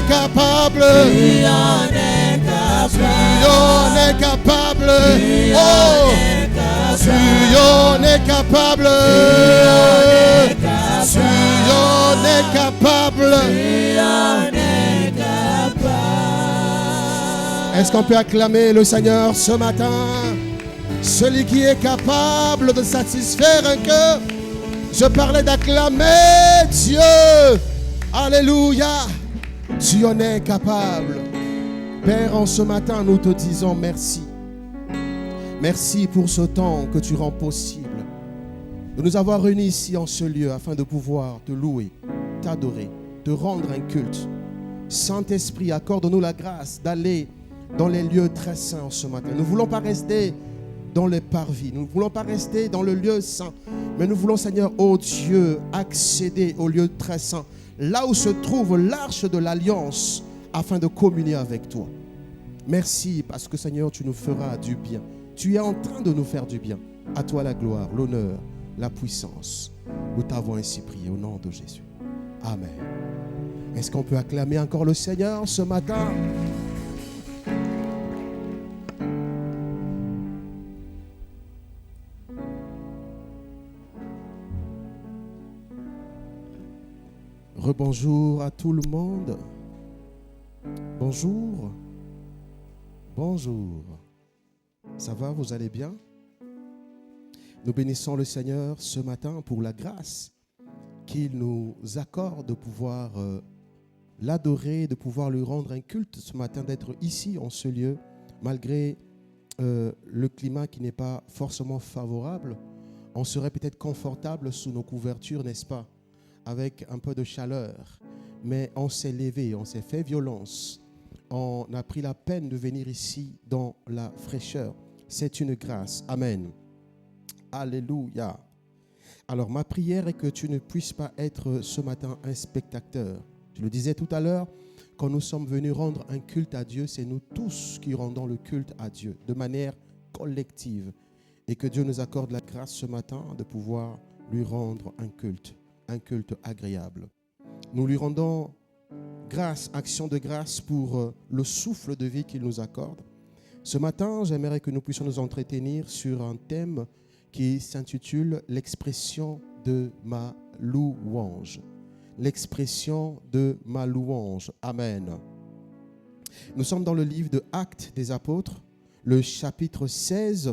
capable. Oh, tu en es capable. Tu en es capable. Oh, tu en es capable. Tu en es capable. Est-ce qu'on peut acclamer le Seigneur ce matin? Celui qui est capable de satisfaire un cœur. Je parlais d'acclamer Dieu. Alléluia. Tu en es capable. Père, en ce matin, nous te disons merci. Merci pour ce temps que tu rends possible de nous avoir réunis ici en ce lieu afin de pouvoir te louer, t'adorer, te rendre un culte. Saint-Esprit, accorde-nous la grâce d'aller dans les lieux très saints ce matin. Nous ne voulons pas rester dans les parvis, nous ne voulons pas rester dans le lieu saint, mais nous voulons, Seigneur, ô Dieu, accéder au lieu très saint, là où se trouve l'arche de l'alliance, afin de communier avec toi. Merci parce que, Seigneur, tu nous feras du bien. Tu es en train de nous faire du bien. À toi la gloire, l'honneur, la puissance. Nous t'avons ainsi prié au nom de Jésus. Amen. Est-ce qu'on peut acclamer encore le Seigneur ce matin? Rebonjour à tout le monde. Bonjour. Bonjour. Ça va, vous allez bien? Nous bénissons le Seigneur ce matin pour la grâce qu'il nous accorde de pouvoir l'adorer, de pouvoir lui rendre un culte ce matin, d'être ici en ce lieu, malgré le climat qui n'est pas forcément favorable. On serait peut-être confortable sous nos couvertures, n'est-ce pas? Avec un peu de chaleur, mais on s'est levé, on s'est fait violence, on a pris la peine de venir ici dans la fraîcheur. C'est une grâce. Amen. Alléluia. Alors ma prière est que tu ne puisses pas être ce matin un spectateur. Je le disais tout à l'heure, quand nous sommes venus rendre un culte à Dieu, c'est nous tous qui rendons le culte à Dieu de manière collective. Et que Dieu nous accorde la grâce ce matin de pouvoir lui rendre un culte agréable. Nous lui rendons grâce, action de grâce pour le souffle de vie qu'il nous accorde. Ce matin, j'aimerais que nous puissions nous entretenir sur un thème qui s'intitule « L'expression de ma louange ». L'expression de ma louange. Amen. Nous sommes dans le livre de Actes des Apôtres, le chapitre 16,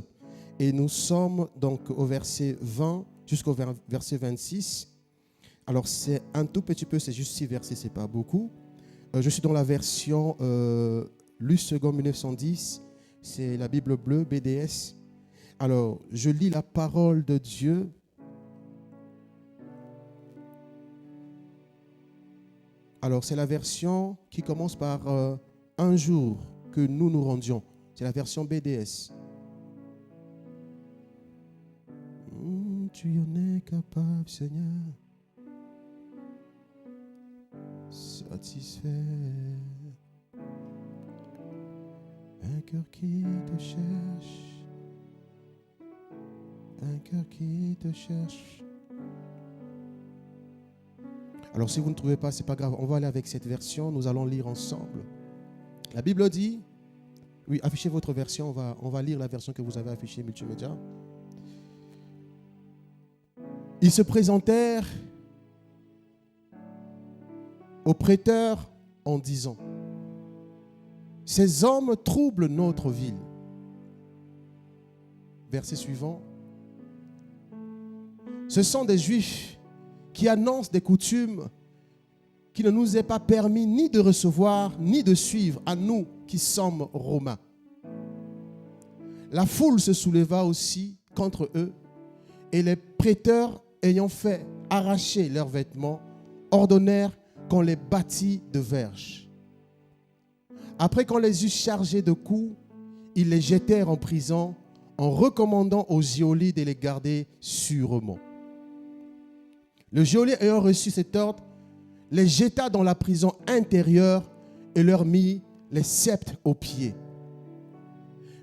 et nous sommes donc au verset 20 jusqu'au verset 26. Alors, c'est un tout petit peu, c'est juste 6 versets, ce n'est pas beaucoup. Je suis dans la version Luce 2 1910, c'est la Bible bleue, BDS. Alors, je lis la parole de Dieu. Alors, c'est la version qui commence par un jour que nous nous rendions. C'est la version BDS. Tu en es capable, Seigneur. Satisfait. Un cœur qui te cherche. Un cœur qui te cherche. Alors si vous ne trouvez pas, ce n'est pas grave. On va aller avec cette version. Nous allons lire ensemble. La Bible dit, oui, affichez votre version. On va lire la version que vous avez affichée multimédia. Ils se présentèrent au prêteur en disant, ces hommes troublent notre ville. Verset suivant. Ce sont des Juifs qui annoncent des coutumes qui ne nous est pas permis ni de recevoir ni de suivre à nous qui sommes Romains. La foule se souleva aussi contre eux et les prêteurs ayant fait arracher leurs vêtements ordonnèrent qu'on les bâtît de verges. Après qu'on les eut chargés de coups, ils les jetèrent en prison en recommandant aux geôliers de les garder sûrement. Le geôlier ayant reçu cet ordre, les jeta dans la prison intérieure et leur mit les sceptres aux pieds.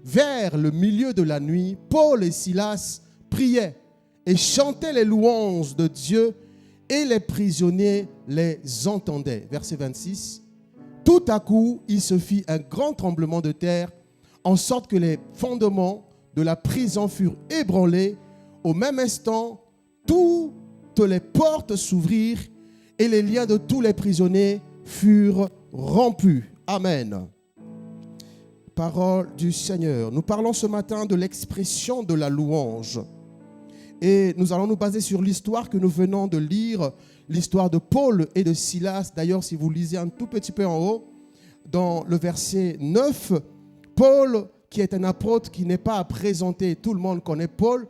Vers le milieu de la nuit, Paul et Silas priaient et chantaient les louanges de Dieu, et les prisonniers les entendaient. Verset 26. Tout à coup, il se fit un grand tremblement de terre, en sorte que les fondements de la prison furent ébranlés. Au même instant, toutes les portes s'ouvrirent et les liens de tous les prisonniers furent rompus. Amen. Parole du Seigneur. Nous parlons ce matin de l'expression de la louange. Et nous allons nous baser sur l'histoire que nous venons de lire, l'histoire de Paul et de Silas. D'ailleurs, si vous lisez un tout petit peu en haut, dans le verset 9, Paul, qui est un apôtre qui n'est pas à présenter, tout le monde connaît Paul,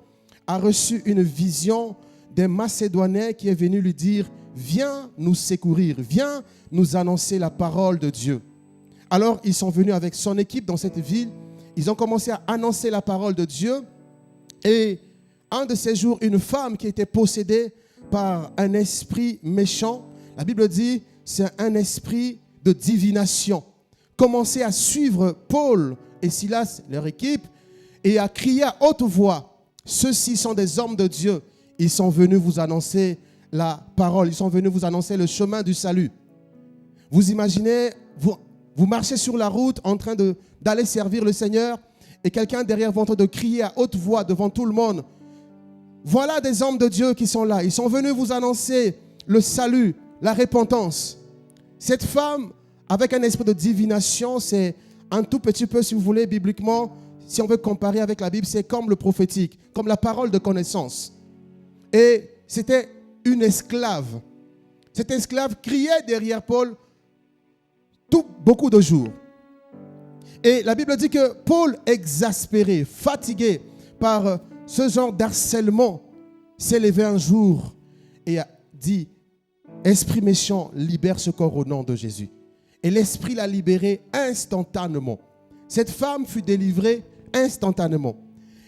a reçu une vision d'un Macédonien qui est venu lui dire « Viens nous secourir, viens nous annoncer la parole de Dieu ». Alors, ils sont venus avec son équipe dans cette ville. Ils ont commencé à annoncer la parole de Dieu. Et un de ces jours, une femme qui était possédée par un esprit méchant, la Bible dit, c'est un esprit de divination, commençait à suivre Paul et Silas, leur équipe, et à crier à haute voix, « Ceux-ci sont des hommes de Dieu. Ils sont venus vous annoncer la parole. Ils sont venus vous annoncer le chemin du salut. » Vous imaginez, vous marchez sur la route en train d'aller servir le Seigneur et quelqu'un derrière vous en train de crier à haute voix devant tout le monde. Voilà des hommes de Dieu qui sont là. Ils sont venus vous annoncer le salut, la repentance. Cette femme, avec un esprit de divination, c'est un tout petit peu, si vous voulez, bibliquement, si on veut comparer avec la Bible, c'est comme le prophétique, comme la parole de connaissance. Et c'était une esclave. Cette esclave criait derrière Paul beaucoup de jours. Et la Bible dit que Paul, exaspéré, fatigué par ce genre d'harcèlement, s'est levé un jour et a dit « Esprit méchant, libère ce corps au nom de Jésus ». Et l'esprit l'a libéré instantanément. Cette femme fut délivrée instantanément.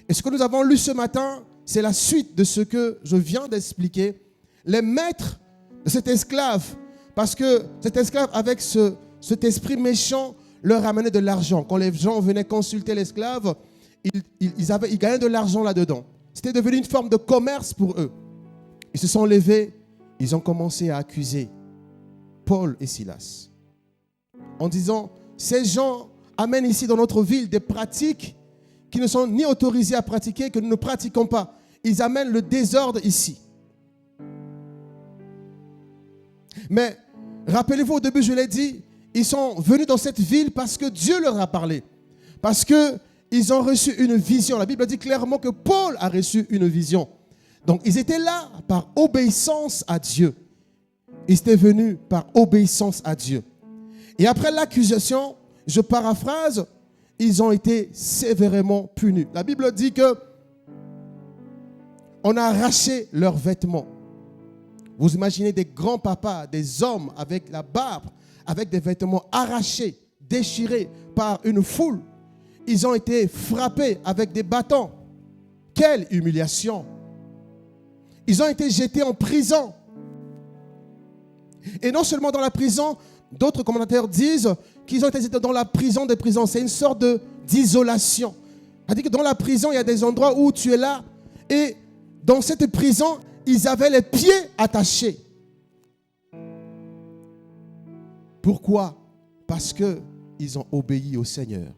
Et ce que nous avons lu ce matin, c'est la suite de ce que je viens d'expliquer. Les maîtres de cet esclave, parce que cet esclave avec cet esprit méchant leur amenait de l'argent. Quand les gens venaient consulter l'esclave, ils gagnaient de l'argent là-dedans. C'était devenu une forme de commerce pour eux. Ils se sont levés, ils ont commencé à accuser Paul et Silas en disant, ces gens amènent ici dans notre ville des pratiques qui ne sont ni autorisées à pratiquer, que nous ne pratiquons pas. Ils amènent le désordre ici. Mais rappelez-vous, au début, je l'ai dit, ils sont venus dans cette ville parce que Dieu leur a parlé. Parce qu'ils ont reçu une vision. La Bible dit clairement que Paul a reçu une vision. Donc, ils étaient là par obéissance à Dieu. Ils étaient venus par obéissance à Dieu. Et après l'accusation, je paraphrase, ils ont été sévèrement punis. La Bible dit que on a arraché leurs vêtements. Vous imaginez des grands-papas, des hommes avec la barbe, avec des vêtements arrachés, déchirés par une foule. Ils ont été frappés avec des bâtons. Quelle humiliation! Ils ont été jetés en prison. Et non seulement dans la prison, d'autres commentateurs disent qu'ils ont été jetés dans la prison des prisons. C'est une sorte d'isolation. C'est-à-dire que dans la prison, il y a des endroits où tu es là. Et dans cette prison, ils avaient les pieds attachés. Pourquoi? Parce qu'ils ont obéi au Seigneur.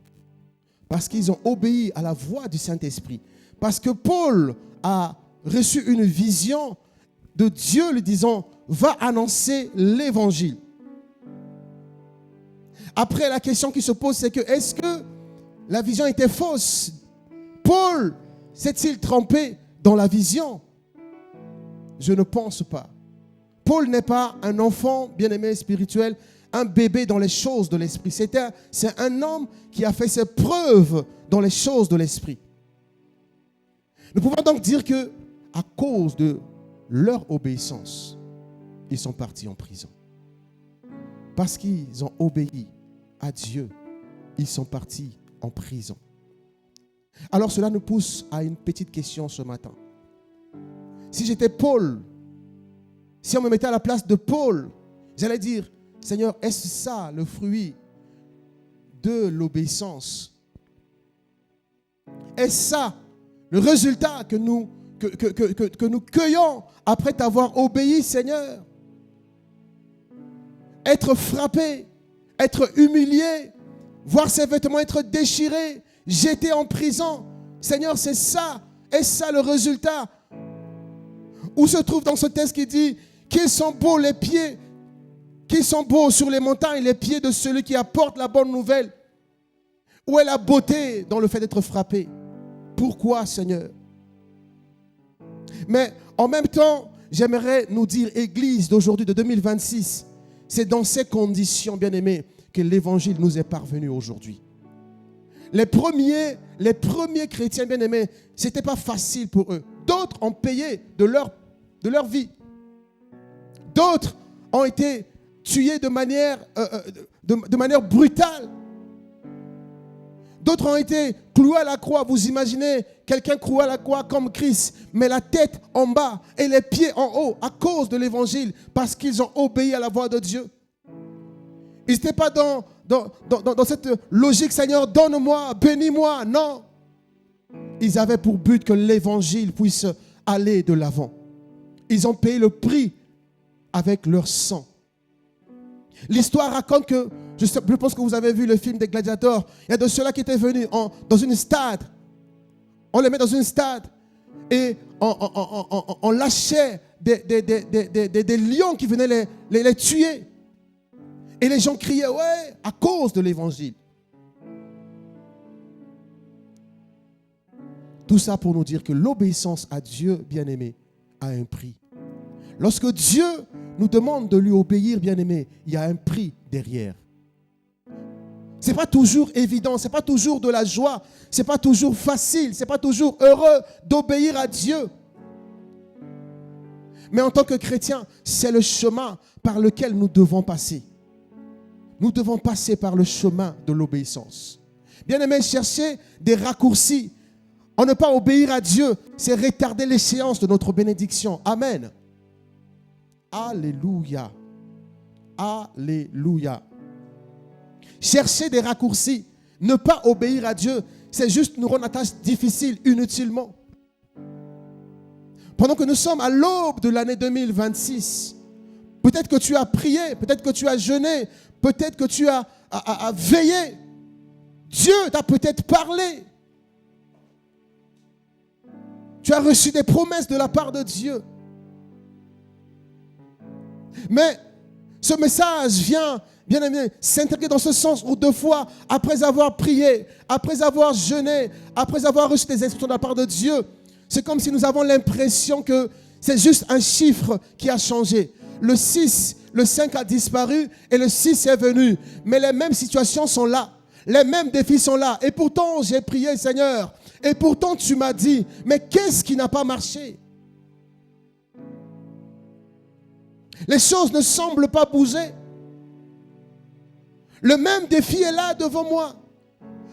Parce qu'ils ont obéi à la voix du Saint-Esprit. Parce que Paul a reçu une vision de Dieu lui disant « Va annoncer l'évangile ». Après, la question qui se pose, c'est que est-ce que la vision était fausse? Paul s'est-il trompé dans la vision? Je ne pense pas. Paul n'est pas un enfant bien-aimé spirituel, un bébé dans les choses de l'esprit. C'est un homme qui a fait ses preuves dans les choses de l'esprit. Nous pouvons donc dire que à cause de leur obéissance, ils sont partis en prison. Parce qu'ils ont obéi à Dieu, ils sont partis en prison. Alors cela nous pousse à une petite question ce matin. Si j'étais Paul, si on me mettait à la place de Paul, j'allais dire, Seigneur, est-ce ça le fruit de l'obéissance? Est-ce ça le résultat que nous que nous cueillons après t'avoir obéi, Seigneur. Être frappé, être humilié, voir ses vêtements être déchirés, jetés en prison. Seigneur, c'est ça. Est-ce ça le résultat? Où se trouve dans ce texte qui dit qu'ils sont beaux les pieds, qu'ils sont beaux sur les montagnes les pieds de celui qui apporte la bonne nouvelle? Où est la beauté dans le fait d'être frappé? Pourquoi, Seigneur? Mais en même temps, j'aimerais nous dire, Église d'aujourd'hui, de 2026, c'est dans ces conditions, bien-aimés, que l'Évangile nous est parvenu aujourd'hui. Les premiers chrétiens, bien-aimés, ce n'était pas facile pour eux. D'autres ont payé de leur vie. D'autres ont été tués de manière brutale. D'autres ont été cloués à la croix. Vous imaginez quelqu'un cloué à la croix comme Christ, mais la tête en bas et les pieds en haut à cause de l'évangile, parce qu'ils ont obéi à la voix de Dieu. Ils n'étaient pas dans cette logique, Seigneur, donne-moi, bénis-moi. Non. Ils avaient pour but que l'évangile puisse aller de l'avant. Ils ont payé le prix avec leur sang. L'histoire raconte que, je pense que vous avez vu le film des gladiateurs, il y a de ceux-là qui étaient venus dans une stade. On les met dans une stade et on lâchait des lions qui venaient les tuer. Et les gens criaient, ouais, à cause de l'évangile. Tout ça pour nous dire que l'obéissance à Dieu, bien-aimé, a un prix. Lorsque Dieu nous demande de lui obéir, bien-aimé, il y a un prix derrière. Ce n'est pas toujours évident, ce n'est pas toujours de la joie, ce n'est pas toujours facile, ce n'est pas toujours heureux d'obéir à Dieu. Mais en tant que chrétien, c'est le chemin par lequel nous devons passer. Nous devons passer par le chemin de l'obéissance. Bien-aimé, chercher des raccourcis en ne pas obéir à Dieu, c'est retarder l'échéance de notre bénédiction. Amen. Alléluia. Alléluia. Chercher des raccourcis, ne pas obéir à Dieu, c'est juste nous rendre la tâche difficile inutilement. Pendant que nous sommes à l'aube de l'année 2026, peut-être que tu as prié, peut-être que tu as jeûné, peut-être que tu as veillé. Dieu t'a peut-être parlé. Tu as reçu des promesses de la part de Dieu. Mais ce message vient, bien aimé, s'intégrer dans ce sens où deux fois, après avoir prié, après avoir jeûné, après avoir reçu des instructions de la part de Dieu, c'est comme si nous avons l'impression que c'est juste un chiffre qui a changé. Le 6, le 5 a disparu et le 6 est venu. Mais les mêmes situations sont là. Les mêmes défis sont là. Et pourtant, j'ai prié, Seigneur. Et pourtant, tu m'as dit, mais qu'est-ce qui n'a pas marché? Les choses ne semblent pas bouger. Le même défi est là devant moi.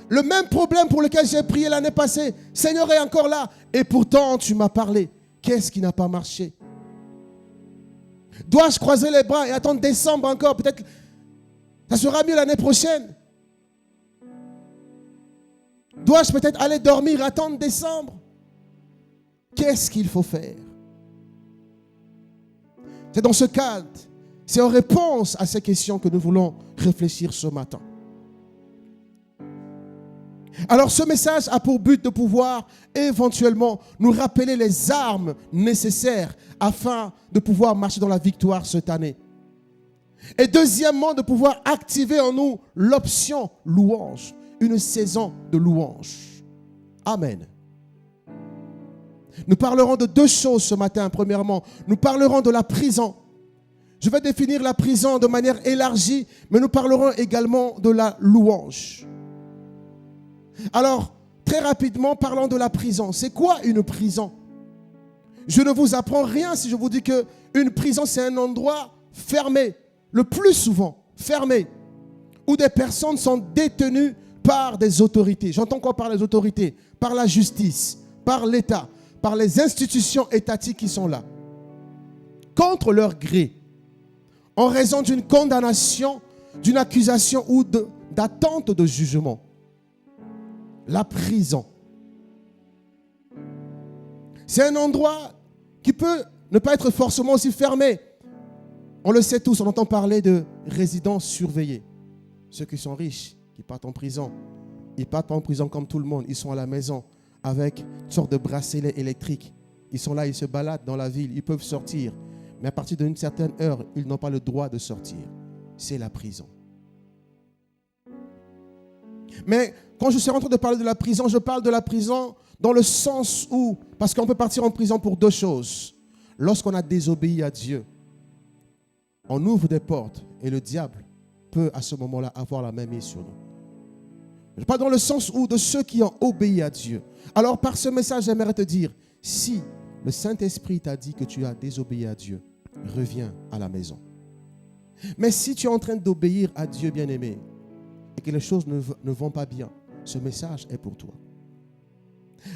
Le même problème pour lequel j'ai prié l'année passée, Seigneur est encore là. Et pourtant, tu m'as parlé. Qu'est-ce qui n'a pas marché? Dois-je croiser les bras et attendre décembre encore? Peut-être ça sera mieux l'année prochaine. Dois-je peut-être aller dormir, attendre décembre? Qu'est-ce qu'il faut faire? C'est dans ce cadre, c'est en réponse à ces questions que nous voulons réfléchir ce matin. Alors ce message a pour but de pouvoir éventuellement nous rappeler les armes nécessaires afin de pouvoir marcher dans la victoire cette année. Et deuxièmement, de pouvoir activer en nous l'option louange, une saison de louange. Amen. Nous parlerons de deux choses ce matin. Premièrement, nous parlerons de la prison. Je vais définir la prison de manière élargie, mais nous parlerons également de la louange. Alors, très rapidement, parlons de la prison. C'est quoi une prison? Je ne vous apprends rien si je vous dis qu'une prison, c'est un endroit fermé, le plus souvent fermé, où des personnes sont détenues par des autorités. J'entends quoi par les autorités? Par la justice, par l'État, par les institutions étatiques qui sont là. Contre leur gré, en raison d'une condamnation, d'une accusation ou d'attente de jugement. La prison. C'est un endroit qui peut ne pas être forcément aussi fermé. On le sait tous, on entend parler de résidences surveillées. Ceux qui sont riches, qui partent en prison, ils ne partent pas en prison comme tout le monde. Ils sont à la maison avec une sorte de bracelet électrique. Ils sont là, ils se baladent dans la ville, ils peuvent sortir. Mais à partir d'une certaine heure, ils n'ont pas le droit de sortir. C'est la prison. Mais quand je suis en train de parler de la prison, je parle de la prison dans le sens où, parce qu'on peut partir en prison pour deux choses. Lorsqu'on a désobéi à Dieu, on ouvre des portes et le diable peut à ce moment-là avoir la main mise sur nous. Je parle dans le sens où de ceux qui ont obéi à Dieu. Alors par ce message, j'aimerais te dire, si le Saint-Esprit t'a dit que tu as désobéi à Dieu, reviens à la maison. Mais si tu es en train d'obéir à Dieu, bien-aimé, et que les choses ne vont pas bien, ce message est pour toi.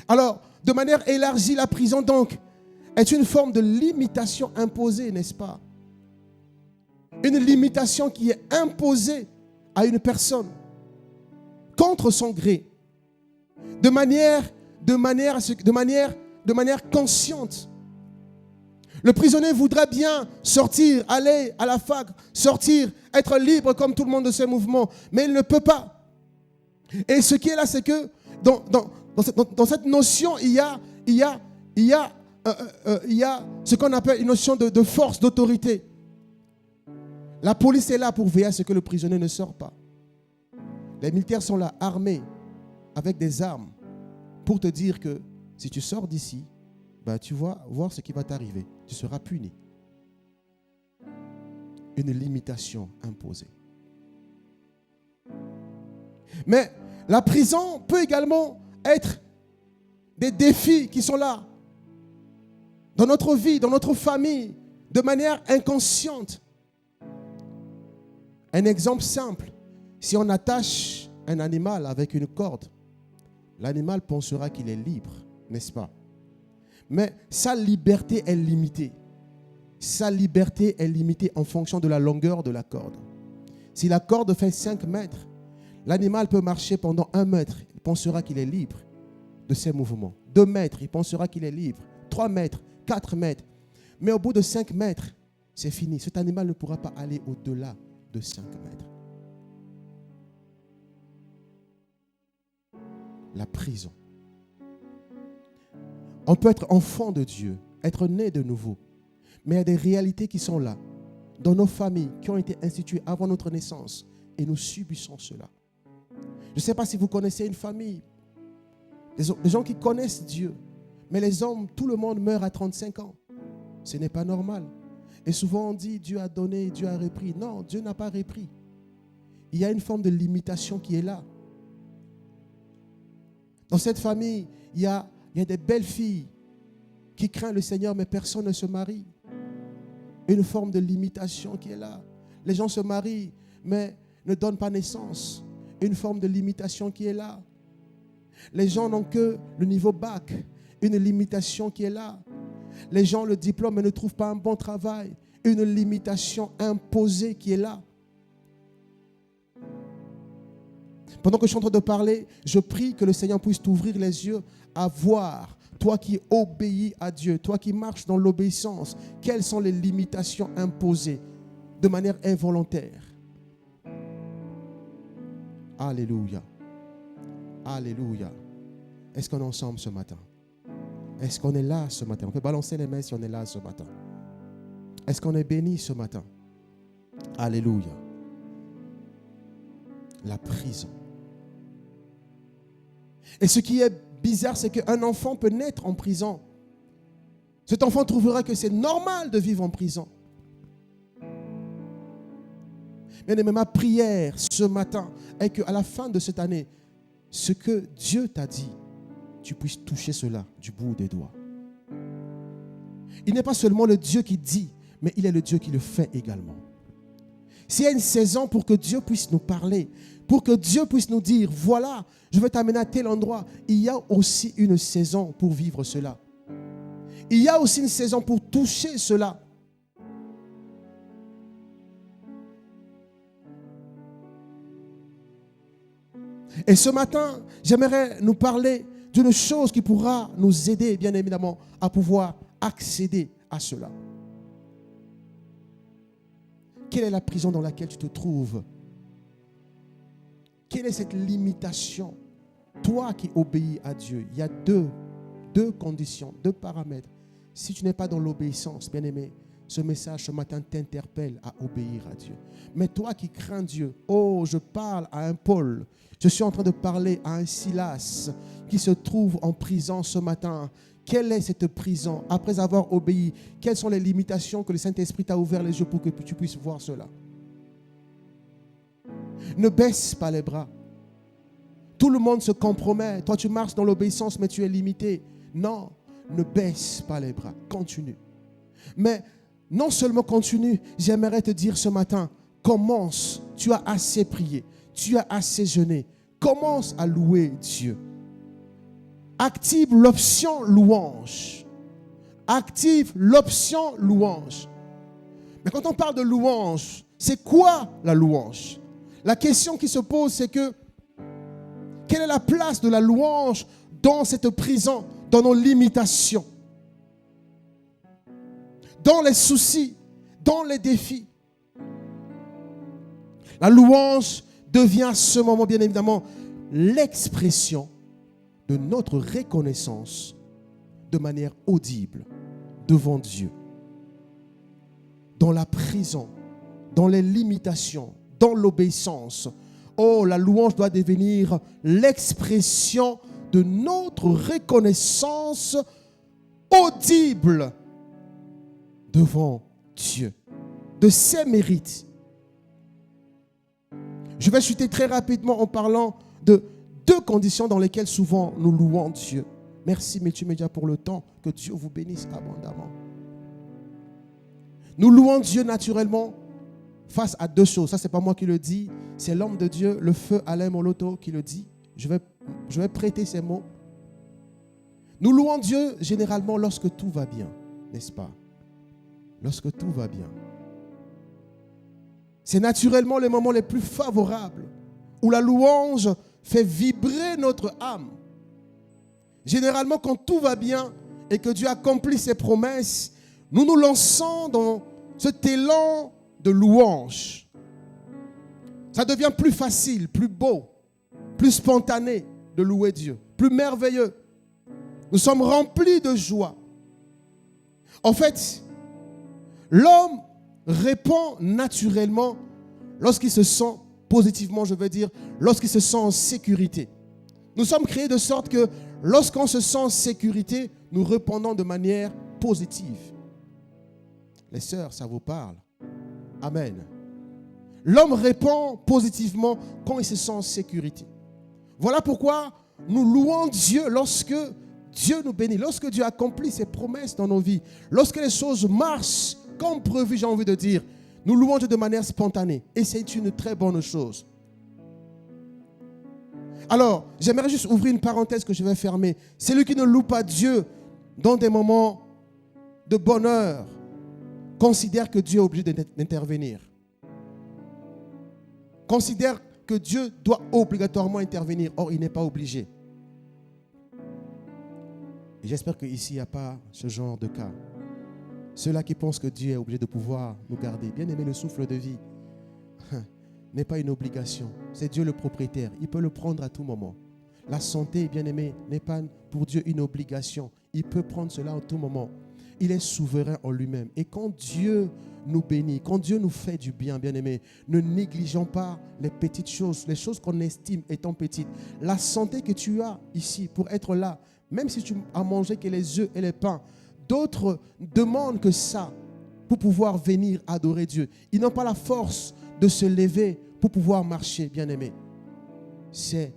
Alors, de manière élargie, la prison donc est une forme de limitation imposée, n'est-ce pas? Une limitation qui est imposée à une personne contre son gré, de manière consciente. Le prisonnier voudrait bien sortir, aller à la fac, sortir, être libre comme tout le monde de ses mouvements, mais il ne peut pas. Et ce qui est là, c'est que dans cette notion, il y a ce qu'on appelle une notion de force, d'autorité. La police est là pour veiller à ce que le prisonnier ne sort pas. Les militaires sont là, armés, avec des armes, pour te dire que si tu sors d'ici, tu vas voir ce qui va t'arriver. Tu seras puni. Une limitation imposée. Mais la prison peut également être des défis qui sont là, dans notre vie, dans notre famille, de manière inconsciente. Un exemple simple, si on attache un animal avec une corde, l'animal pensera qu'il est libre, n'est-ce pas? Mais sa liberté est limitée. Sa liberté est limitée en fonction de la longueur de la corde. Si la corde fait 5 mètres, l'animal peut marcher pendant 1 mètre. Il pensera qu'il est libre de ses mouvements. 2 mètres, il pensera qu'il est libre. 3 mètres, 4 mètres. Mais au bout de 5 mètres, c'est fini. Cet animal ne pourra pas aller au-delà de 5 mètres. La prison. On peut être enfant de Dieu, être né de nouveau. Mais il y a des réalités qui sont là, dans nos familles, qui ont été instituées avant notre naissance. Et nous subissons cela. Je ne sais pas si vous connaissez une famille, des gens qui connaissent Dieu. Mais les hommes, tout le monde meurt à 35 ans. Ce n'est pas normal. Et souvent on dit, Dieu a donné, Dieu a repris. Non, Dieu n'a pas repris. Il y a une forme de limitation qui est là. Dans cette famille, il y a des belles filles qui craignent le Seigneur, mais personne ne se marie. Une forme de limitation qui est là. Les gens se marient, mais ne donnent pas naissance. Une forme de limitation qui est là. Les gens n'ont que le niveau bac. Une limitation qui est là. Les gens ont le diplôme, mais ne trouvent pas un bon travail. Une limitation imposée qui est là. Pendant que je suis en train de parler, je prie que le Seigneur puisse t'ouvrir les yeux à voir, toi qui obéis à Dieu, toi qui marches dans l'obéissance, quelles sont les limitations imposées de manière involontaire. Alléluia. Alléluia. Est-ce qu'on est ensemble ce matin? Est-ce qu'on est là ce matin? On peut balancer les mains si on est là ce matin. Est-ce qu'on est béni ce matin? Alléluia. La prison. Et ce qui est bizarre, c'est qu'un enfant peut naître en prison. Cet enfant trouvera que c'est normal de vivre en prison. Mais ma prière ce matin est qu'à la fin de cette année, ce que Dieu t'a dit, tu puisses toucher cela du bout des doigts. Il n'est pas seulement le Dieu qui dit, mais il est le Dieu qui le fait également. S'il y a une saison pour que Dieu puisse nous parler, pour que Dieu puisse nous dire, voilà, je vais t'amener à tel endroit, il y a aussi une saison pour vivre cela. Il y a aussi une saison pour toucher cela. Et ce matin, j'aimerais nous parler d'une chose qui pourra nous aider, bien évidemment, à pouvoir accéder à cela. Quelle est la prison dans laquelle tu te trouves? Quelle est cette limitation? Toi qui obéis à Dieu, il y a deux conditions, deux paramètres. Si tu n'es pas dans l'obéissance, bien-aimé, ce message ce matin t'interpelle à obéir à Dieu. Mais toi qui crains Dieu, oh, je parle à un Paul, je suis en train de parler à un Silas qui se trouve en prison ce matin. Quelle est cette prison? Après avoir obéi, quelles sont les limitations que le Saint-Esprit t'a ouvert les yeux pour que tu puisses voir cela? Ne baisse pas les bras. Tout le monde se compromet. Toi, tu marches dans l'obéissance, mais tu es limité. Non, ne baisse pas les bras. Continue. Mais non seulement continue, j'aimerais te dire ce matin, commence. Tu as assez prié. Tu as assez jeûné. Commence à louer Dieu. Active l'option louange. Active l'option louange. Mais quand on parle de louange, c'est quoi la louange? La question qui se pose, c'est que quelle est la place de la louange dans cette prison, dans nos limitations, dans les soucis, dans les défis? La louange devient à ce moment, bien évidemment, l'expression de notre reconnaissance de manière audible devant Dieu. Dans la prison, dans les limitations, dans l'obéissance. Oh, la louange doit devenir l'expression de notre reconnaissance audible devant Dieu, de ses mérites. Je vais chuter très rapidement en parlant de deux conditions dans lesquelles souvent nous louons Dieu. Merci multimédia pour le temps. Que Dieu vous bénisse abondamment. Nous louons Dieu naturellement face à deux choses. Ça, ce n'est pas moi qui le dis. C'est l'homme de Dieu, le feu Alain Moloto, qui le dit. Je vais prêter ces mots. Nous louons Dieu généralement lorsque tout va bien, n'est-ce pas? Lorsque tout va bien. C'est naturellement les moments les plus favorables où la louange fait vibrer notre âme. Généralement, quand tout va bien et que Dieu accomplit ses promesses, nous nous lançons dans cet élan de louange. Ça devient plus facile, plus beau, plus spontané de louer Dieu, plus merveilleux. Nous sommes remplis de joie. En fait, l'homme répond naturellement lorsqu'il se sent positivement, je veux dire, lorsqu'il se sent en sécurité. Nous sommes créés de sorte que lorsqu'on se sent en sécurité, nous répondons de manière positive. Les sœurs, ça vous parle? Amen. L'homme répond positivement quand il se sent en sécurité. Voilà pourquoi nous louons Dieu lorsque Dieu nous bénit, lorsque Dieu accomplit ses promesses dans nos vies, lorsque les choses marchent comme prévu, j'ai envie de dire, nous louons Dieu de manière spontanée. Et c'est une très bonne chose. Alors, j'aimerais juste ouvrir une parenthèse que je vais fermer. Celui qui ne loue pas Dieu dans des moments de bonheur considère que Dieu est obligé d'intervenir. Considère que Dieu doit obligatoirement intervenir. Or, il n'est pas obligé. Et j'espère qu'ici, il n'y a pas ce genre de cas. Ceux-là qui pensent que Dieu est obligé de pouvoir nous garder. Bien aimé, le souffle de vie n'est pas une obligation. C'est Dieu le propriétaire. Il peut le prendre à tout moment. La santé, bien aimé, n'est pas pour Dieu une obligation. Il peut prendre cela à tout moment. Il est souverain en lui-même. Et quand Dieu nous bénit, quand Dieu nous fait du bien, bien aimé, ne négligeons pas les petites choses, les choses qu'on estime étant petites. La santé que tu as ici pour être là, même si tu as mangé que les œufs et les pains, d'autres demandent que ça pour pouvoir venir adorer Dieu. Ils n'ont pas la force de se lever pour pouvoir marcher, bien aimé. C'est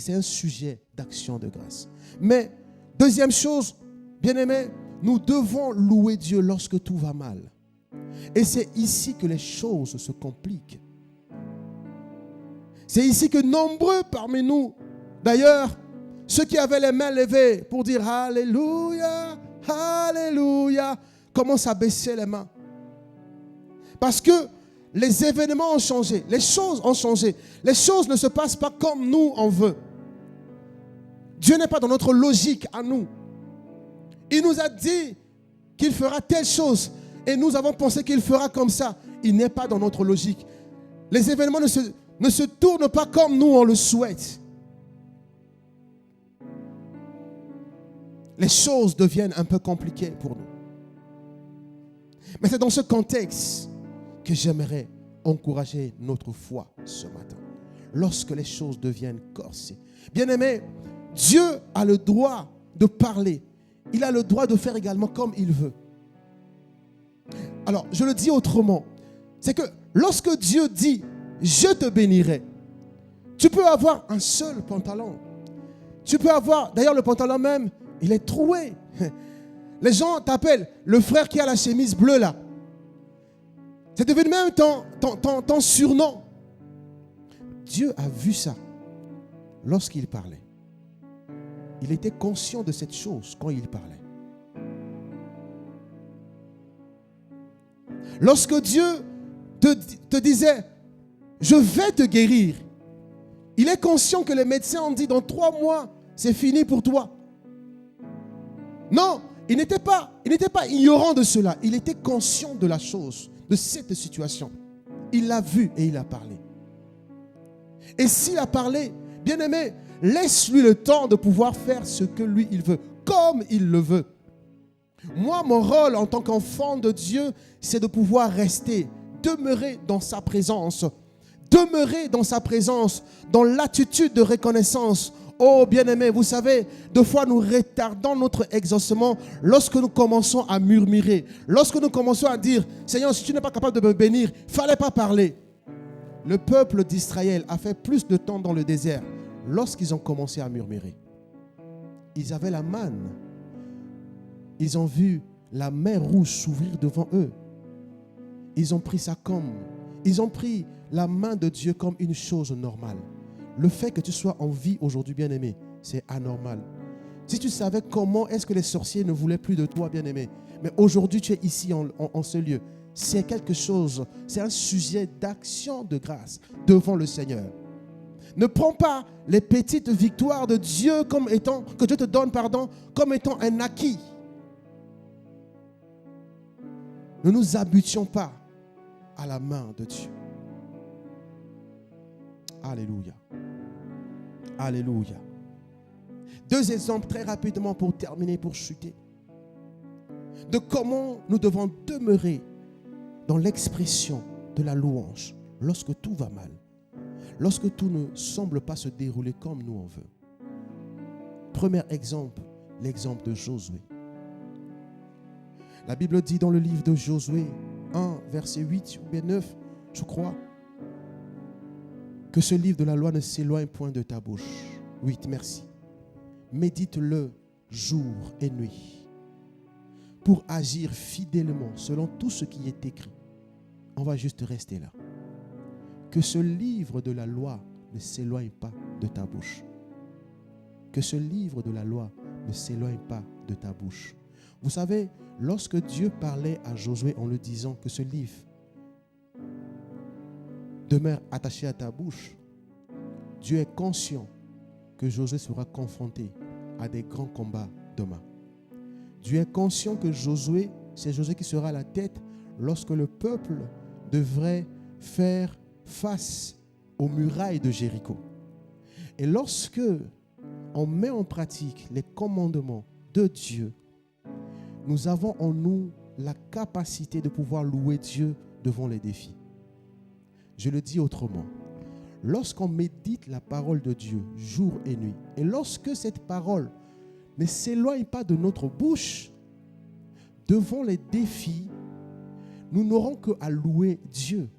un sujet d'action de grâce. Mais, deuxième chose, bien aimé, nous devons louer Dieu lorsque tout va mal. Et c'est ici que les choses se compliquent. C'est ici que nombreux parmi nous, d'ailleurs, ceux qui avaient les mains levées pour dire Alléluia, Alléluia, commencent à baisser les mains. Parce que les événements ont changé, les choses ont changé. Les choses ne se passent pas comme nous on veut. Dieu n'est pas dans notre logique à nous. Il nous a dit qu'il fera telle chose et nous avons pensé qu'il fera comme ça. Il n'est pas dans notre logique. Les événements ne se tournent pas comme nous on le souhaite. Les choses deviennent un peu compliquées pour nous. Mais c'est dans ce contexte que j'aimerais encourager notre foi ce matin. Lorsque les choses deviennent corsées. Bien-aimé, Dieu a le droit de parler. Il a le droit de faire également comme il veut. Alors, je le dis autrement. C'est que lorsque Dieu dit « Je te bénirai », tu peux avoir un seul pantalon. Tu peux avoir, d'ailleurs le pantalon même, il est troué. Les gens t'appellent le frère qui a la chemise bleue là. C'est devenu même ton surnom. Dieu a vu ça lorsqu'il parlait. Il était conscient de cette chose quand il parlait. Lorsque Dieu te disait « Je vais te guérir », il est conscient que les médecins ont dit « Dans 3 mois, c'est fini pour toi ». Non, il n'était pas ignorant de cela. Il était conscient de la chose, de cette situation. Il l'a vu et il a parlé. Et s'il a parlé, bien-aimé, laisse-lui le temps de pouvoir faire ce que lui, il veut, comme il le veut. Moi, mon rôle en tant qu'enfant de Dieu, c'est de pouvoir rester, demeurer dans sa présence. Demeurer dans sa présence, dans l'attitude de reconnaissance. Oh bien-aimé, vous savez, des fois nous retardons notre exaucement lorsque nous commençons à murmurer. Lorsque nous commençons à dire, Seigneur, si tu n'es pas capable de me bénir, il ne fallait pas parler. Le peuple d'Israël a fait plus de temps dans le désert lorsqu'ils ont commencé à murmurer. Ils avaient la manne. Ils ont vu la mer rouge s'ouvrir devant eux. Ils ont pris ça comme... Ils ont pris la main de Dieu comme une chose normale. Le fait que tu sois en vie aujourd'hui, bien-aimé, c'est anormal. Si tu savais comment est-ce que les sorciers ne voulaient plus de toi, bien-aimé, mais aujourd'hui tu es ici en ce lieu, c'est quelque chose, c'est un sujet d'action de grâce devant le Seigneur. Ne prends pas les petites victoires de Dieu comme étant, que Dieu te donne, comme étant un acquis. Ne nous abutions pas à la main de Dieu. Alléluia. Alléluia. 2 exemples très rapidement pour terminer, pour chuter. De comment nous devons demeurer dans l'expression de la louange lorsque tout va mal. Lorsque tout ne semble pas se dérouler comme nous on veut. Premier exemple, l'exemple de Josué. La Bible dit dans le livre de Josué 1, verset 8 ou bien 9, je crois, que ce livre de la loi ne s'éloigne point de ta bouche. 8, merci. Médite-le jour et nuit pour agir fidèlement selon tout ce qui est écrit. On va juste rester là. Que ce livre de la loi ne s'éloigne pas de ta bouche. Que ce livre de la loi ne s'éloigne pas de ta bouche. Vous savez, lorsque Dieu parlait à Josué en lui disant que ce livre demeure attaché à ta bouche, Dieu est conscient que Josué sera confronté à des grands combats demain. Dieu est conscient que Josué, c'est Josué qui sera à la tête lorsque le peuple devrait faire face aux murailles de Jéricho. Et lorsque on met en pratique les commandements de Dieu, nous avons en nous la capacité de pouvoir louer Dieu devant les défis. Je le dis autrement. Lorsqu'on médite la parole de Dieu jour et nuit, et lorsque cette parole ne s'éloigne pas de notre bouche, devant les défis, nous n'aurons qu'à louer Dieu.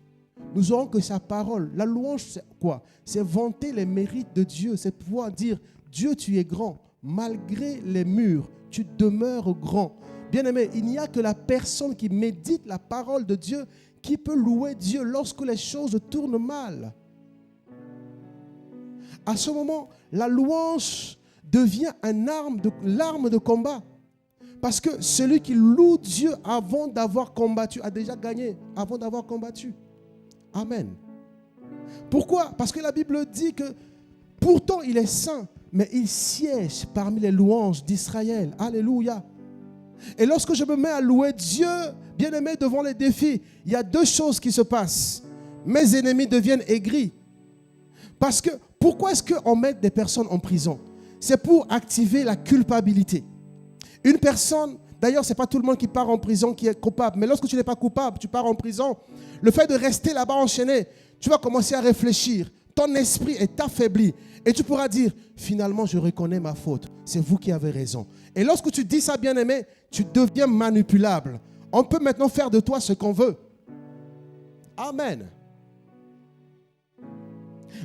Nous aurons que sa parole. La louange, c'est quoi? C'est vanter les mérites de Dieu. C'est pouvoir dire, Dieu, tu es grand. Malgré les murs, tu demeures grand. Bien-aimé, il n'y a que la personne qui médite la parole de Dieu qui peut louer Dieu lorsque les choses tournent mal. À ce moment, la louange devient l'arme de combat. Parce que celui qui loue Dieu avant d'avoir combattu a déjà gagné, avant d'avoir combattu. Amen. Pourquoi? Parce que la Bible dit que pourtant il est saint, mais il siège parmi les louanges d'Israël. Alléluia. Et lorsque je me mets à louer Dieu, bien-aimé, devant les défis, il y a deux choses qui se passent. Mes ennemis deviennent aigris. Parce que, pourquoi est-ce qu'on met des personnes en prison? C'est pour activer la culpabilité. Une personne, d'ailleurs, ce n'est pas tout le monde qui part en prison qui est coupable, mais lorsque tu n'es pas coupable, tu pars en prison, le fait de rester là-bas enchaîné, tu vas commencer à réfléchir. Ton esprit est affaibli. Et tu pourras dire, finalement, je reconnais ma faute. C'est vous qui avez raison. Et lorsque tu dis ça, bien-aimé, tu deviens manipulable. On peut maintenant faire de toi ce qu'on veut. Amen.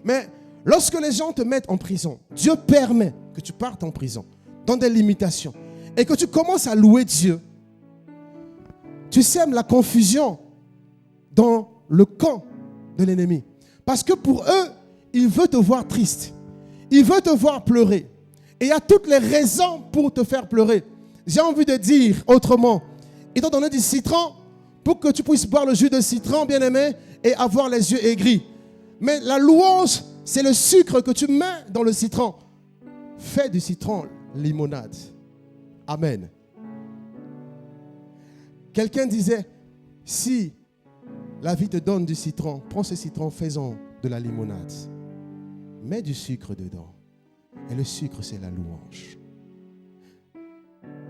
Mais lorsque les gens te mettent en prison, Dieu permet que tu partes en prison, dans des limitations, et que tu commences à louer Dieu. Tu sèmes la confusion dans le camp de l'ennemi. Parce que pour eux, il veut te voir triste. Il veut te voir pleurer. Et il y a toutes les raisons pour te faire pleurer. J'ai envie de dire autrement, ils t'ont donné du citron pour que tu puisses boire le jus de citron, bien-aimé, et avoir les yeux aigris. Mais la louange, c'est le sucre que tu mets dans le citron. Fais du citron limonade. Amen. Quelqu'un disait, si la vie te donne du citron, prends ce citron, fais-en de la limonade. Mets du sucre dedans. Et le sucre, c'est la louange.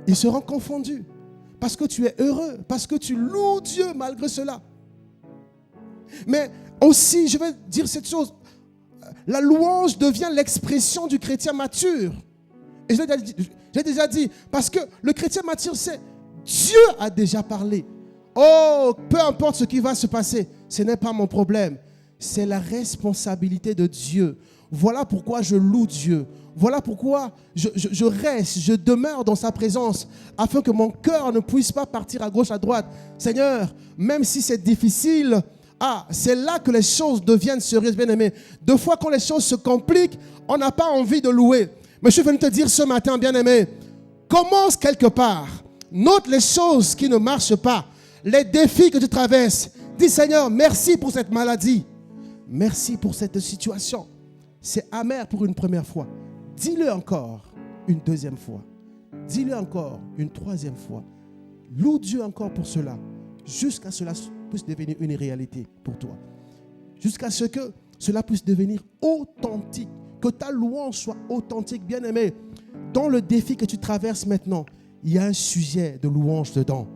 Ils seront confondus. Parce que tu es heureux. Parce que tu loues Dieu malgré cela. Mais aussi, je vais dire cette chose. La louange devient l'expression du chrétien mature. Et j'ai déjà dit. Parce que le chrétien mature, c'est Dieu a déjà parlé. Oh, peu importe ce qui va se passer, ce n'est pas mon problème. C'est la responsabilité de Dieu. Voilà pourquoi je loue Dieu. Voilà pourquoi je reste, je demeure dans sa présence, afin que mon cœur ne puisse pas partir à gauche, à droite. Seigneur, même si c'est difficile, c'est là que les choses deviennent sérieuses, bien-aimés. Deux fois, quand les choses se compliquent, on n'a pas envie de louer. Mais je suis venu te dire ce matin, bien-aimé, commence quelque part. Note les choses qui ne marchent pas, les défis que tu traverses. Dis, Seigneur, merci pour cette maladie. Merci pour cette situation. C'est amer pour une première fois. Dis-le encore une deuxième fois. Dis-le encore une troisième fois. Loue Dieu encore pour cela. Jusqu'à ce que cela puisse devenir une réalité pour toi. Jusqu'à ce que cela puisse devenir authentique. Que ta louange soit authentique, bien-aimé. Dans le défi que tu traverses maintenant, il y a un sujet de louange dedans.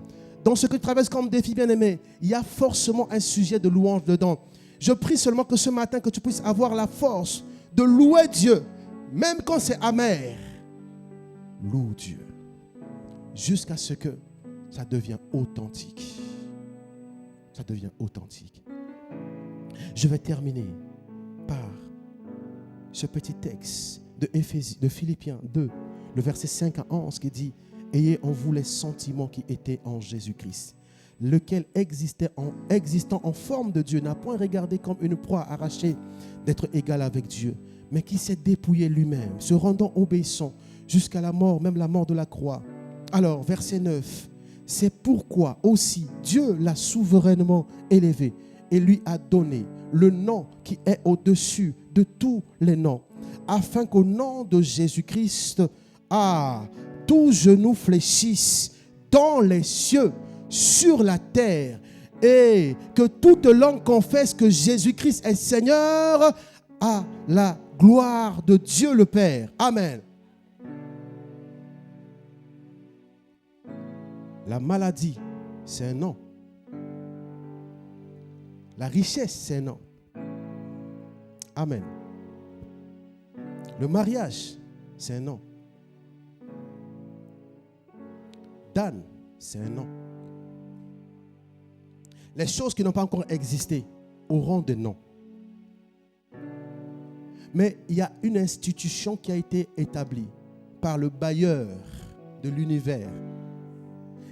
Dans ce que tu traverses comme défi, bien-aimé, il y a forcément un sujet de louange dedans. Je prie seulement que ce matin, que tu puisses avoir la force de louer Dieu, même quand c'est amer. Loue Dieu, jusqu'à ce que ça devienne authentique. Ça devient authentique. Je vais terminer par ce petit texte de Philippiens 2, le verset 5 à 11 qui dit « Ayez en vous les sentiments qui étaient en Jésus-Christ, lequel existant en forme de Dieu n'a point regardé comme une proie arrachée d'être égal avec Dieu, mais qui s'est dépouillé lui-même, se rendant obéissant jusqu'à la mort, même la mort de la croix. » Alors, verset 9, c'est pourquoi aussi Dieu l'a souverainement élevé et lui a donné le nom qui est au-dessus de tous les noms, afin qu'au nom de Jésus-Christ, tout genou fléchisse dans les cieux, sur la terre, et que toute langue confesse que Jésus-Christ est Seigneur, à la gloire de Dieu le Père. Amen. La maladie, c'est un nom. La richesse, c'est un nom. Amen. Le mariage, c'est un nom. Dan, c'est un nom. Les choses qui n'ont pas encore existé auront des noms. Mais il y a une institution qui a été établie par le bailleur de l'univers.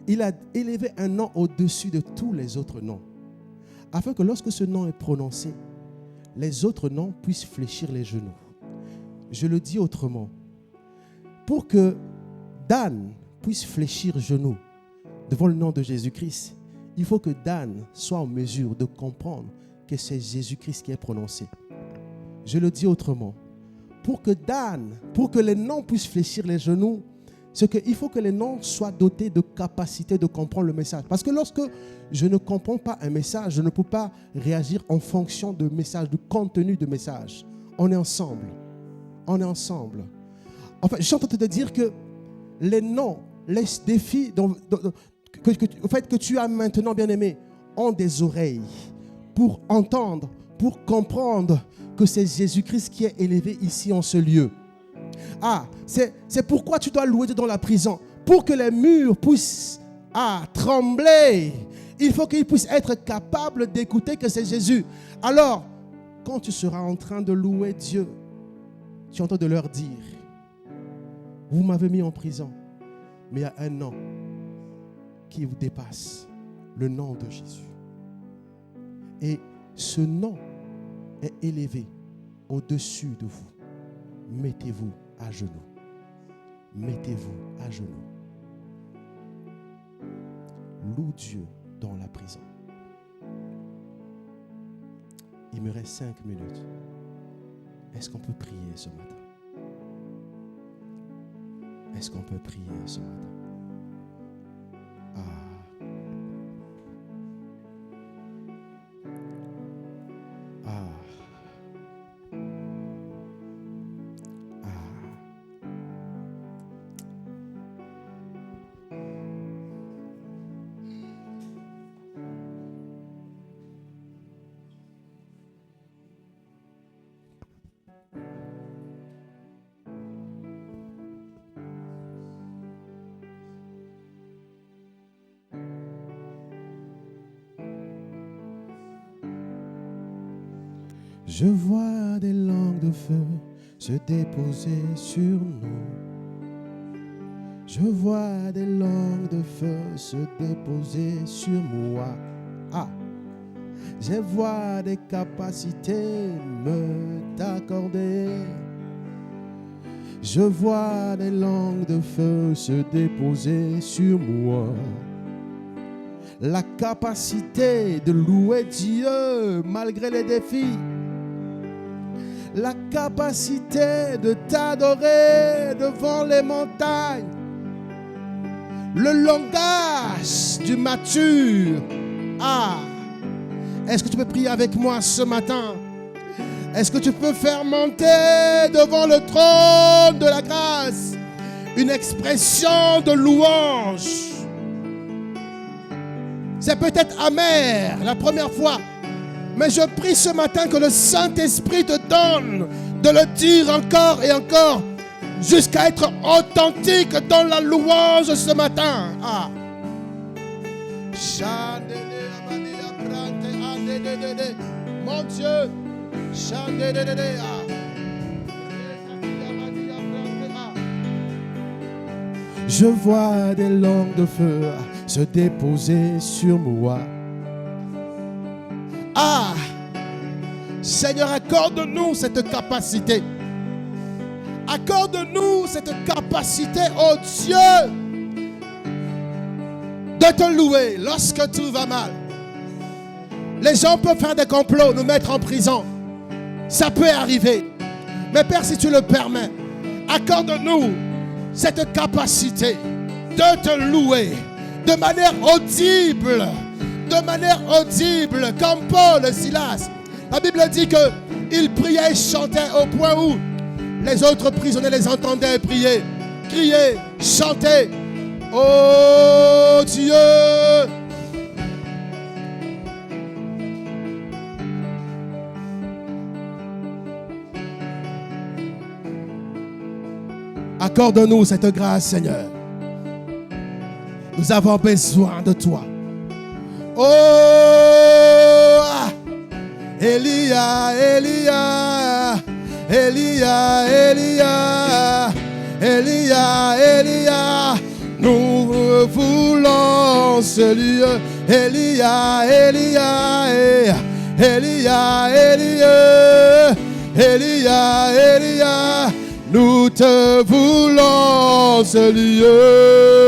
Il a élevé un nom au-dessus de tous les autres noms, afin que lorsque ce nom est prononcé, les autres noms puissent fléchir les genoux. Je le dis autrement. Pour que Dan puisse fléchir genoux devant le nom de Jésus-Christ, il faut que Dan soit en mesure de comprendre que c'est Jésus-Christ qui est prononcé. Je le dis autrement. pour que les noms puissent fléchir les genoux, c'est qu'il faut que les noms soient dotés de capacité de comprendre le message. Parce que lorsque je ne comprends pas un message, je ne peux pas réagir en fonction du message, du contenu du message. On est ensemble. On est ensemble. Enfin, je suis en train de te dire que les noms, les défis que tu as maintenant, bien-aimé, ont des oreilles pour entendre, pour comprendre que c'est Jésus-Christ qui est élevé ici en ce lieu. C'est pourquoi tu dois louer Dieu dans la prison. Pour que les murs puissent trembler, il faut qu'ils puissent être capables d'écouter que c'est Jésus. Alors, quand tu seras en train de louer Dieu, tu es en train de leur dire, vous m'avez mis en prison, mais il y a un nom qui vous dépasse, le nom de Jésus. Et ce nom est élevé au-dessus de vous. Mettez-vous à genoux. Mettez-vous à genoux. Loue Dieu dans la prison. Il me reste 5 minutes. Est-ce qu'on peut prier ce matin? Est-ce qu'on peut prier ce matin? Je vois des langues de feu se déposer sur nous. Je vois des langues de feu se déposer sur moi. Je vois des capacités me t'accorder. Je vois des langues de feu se déposer sur moi. La capacité de louer Dieu malgré les défis. La capacité de t'adorer devant les montagnes. Le langage du mature. Est-ce que tu peux prier avec moi ce matin? Est-ce que tu peux faire monter devant le trône de la grâce une expression de louange? C'est peut-être amer la première fois, mais je prie ce matin que le Saint-Esprit te donne de le dire encore et encore jusqu'à être authentique dans la louange ce matin. Mon Dieu. Je vois des langues de feu se déposer sur moi. Seigneur, accorde-nous cette capacité. Accorde-nous cette capacité, oh Dieu, de te louer lorsque tout va mal. Les gens peuvent faire des complots, nous mettre en prison. Ça peut arriver. Mais Père, si tu le permets, accorde-nous cette capacité de te louer de manière audible. De manière audible, comme Paul et Silas. La Bible dit qu'ils priaient et chantaient au point où les autres prisonniers les entendaient prier, crier, chanter. Oh Dieu! Accorde-nous cette grâce, Seigneur. Nous avons besoin de toi. Oh, Elia, Elia, Elia, Elia, Elia, Elia, nous voulons ce lieu. Elia, Elia, Elia, Elia, Elia, Elia, nous te voulons ce lieu.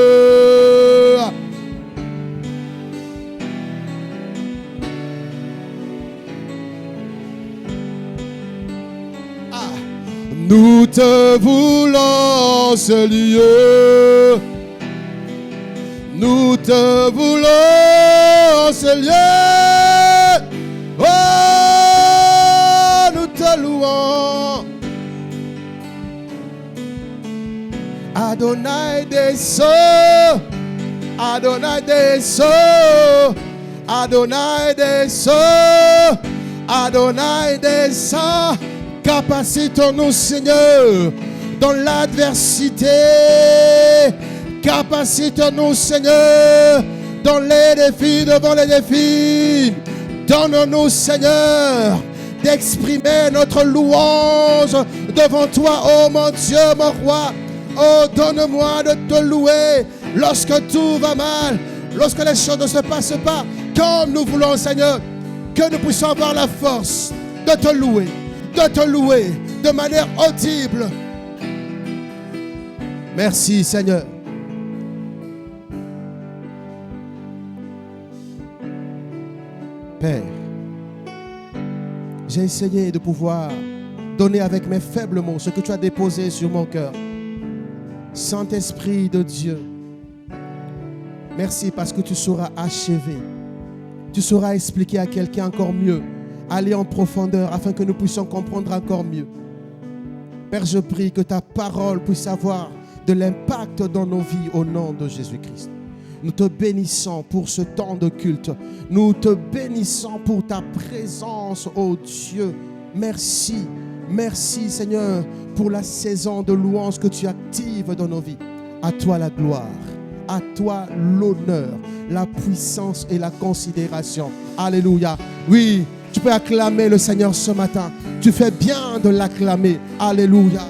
Nous te voulons ce lieu. Nous te voulons ce lieu. Oh, nous te louons. Adonai descend. Adonai descend. Adonai descend. Adonai descend. Capacitons-nous, Seigneur, dans l'adversité. Capacitons-nous, Seigneur, dans les défis, devant les défis. Donne-nous, Seigneur, d'exprimer notre louange devant toi, oh mon Dieu, mon roi. Oh, donne-moi de te louer lorsque tout va mal, lorsque les choses ne se passent pas comme nous voulons, Seigneur. Que nous puissions avoir la force de te louer de manière audible. Merci, Seigneur. Père, j'ai essayé de pouvoir donner avec mes faibles mots ce que tu as déposé sur mon cœur. Saint-Esprit de Dieu, merci parce que tu sauras achever. Tu sauras expliquer à quelqu'un encore mieux, aller en profondeur afin que nous puissions comprendre encore mieux. Père, je prie que ta parole puisse avoir de l'impact dans nos vies au nom de Jésus-Christ. Nous te bénissons pour ce temps de culte. Nous te bénissons pour ta présence, ô Dieu. Merci, merci Seigneur pour la saison de louange que tu actives dans nos vies. À toi la gloire, à toi l'honneur, la puissance et la considération. Alléluia. Oui, tu peux acclamer le Seigneur ce matin. Tu fais bien de l'acclamer. Alléluia.